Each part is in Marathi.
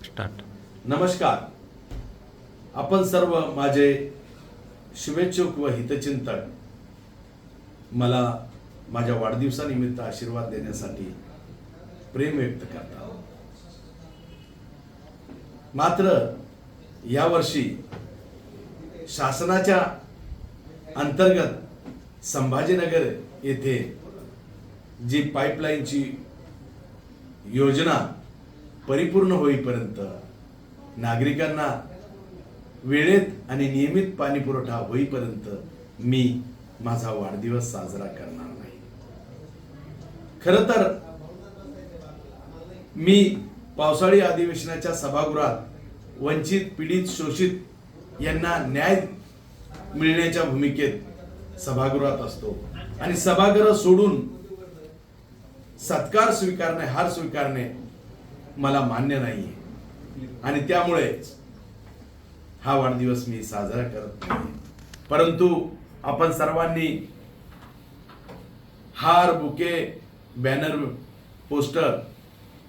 स्टार्ट. नमस्कार. आपण सर्व माझे शुभेच्छुक व हितचिंतक मला माझ्या वाढदिवसानिमित्त आशीर्वाद देण्यासाठी प्रेम व्यक्त करतात. मात्र यावर्षी शासनाच्या अंतर्गत संभाजीनगर येथे जी पाईपलाईनची योजना परिपूर्ण होईपर्यंत नागरिकांना वेळेत आणि नियमित पाणी पुरवठा होईपर्यंत मी माझा वाढदिवस साजरा करणार नाही. खरं तर मी पावसाळी अधिवेशनाच्या सभागृहात वंचित, पीडित, शोषित यांना न्याय मिळण्याच्या भूमिकेत सभागृहात असतो आणि सभागृह सोडून सत्कार स्वीकारणे, हार स्वीकारणे मला मान्य नाहीये आणि त्यामुळे हा वाढदिवस मी साजरा करत नाही. परंतु आपण सर्वांनी हार, बुके, बॅनर, पोस्टर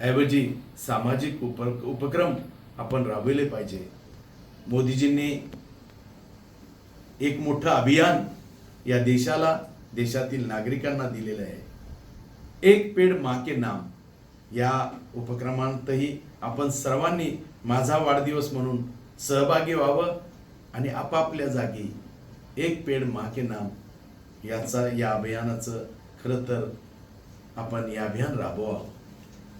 ऐवजी सामाजिक उपक्रम आपण राबविले पाहिजे. मोदीजींनी एक मोठं अभियान या देशाला, देशातील नागरिकांना दिलेलं आहे. एक पेड माँ के नाम या उपक्रमांतही आपण सर्वांनी माझा वाढदिवस म्हणून सहभागी व्हावं आणि आपापल्या जागी एक पेड माँ के नाम या अभियानाचं खरं तर आपण हे अभियान राबवावं.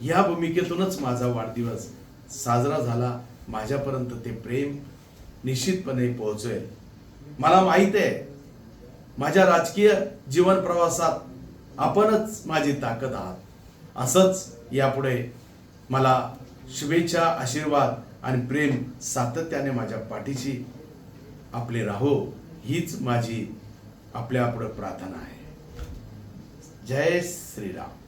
या भूमिकेतूनच माझा वाढदिवस साजरा झाला. माझ्यापर्यंत ते प्रेम निश्चितपणे पोहोचेल. मला माहित आहे माझ्या राजकीय जीवन प्रवासात आपणच माझी ताकद आहात. असंच यापुढे मला शुभेच्छा, आशीर्वाद आणि प्रेम सातत्याने माझ्या पाठीशी आपले राहो, हीच माझी आपल्यापुढे प्रार्थना आहे. जय श्रीराम.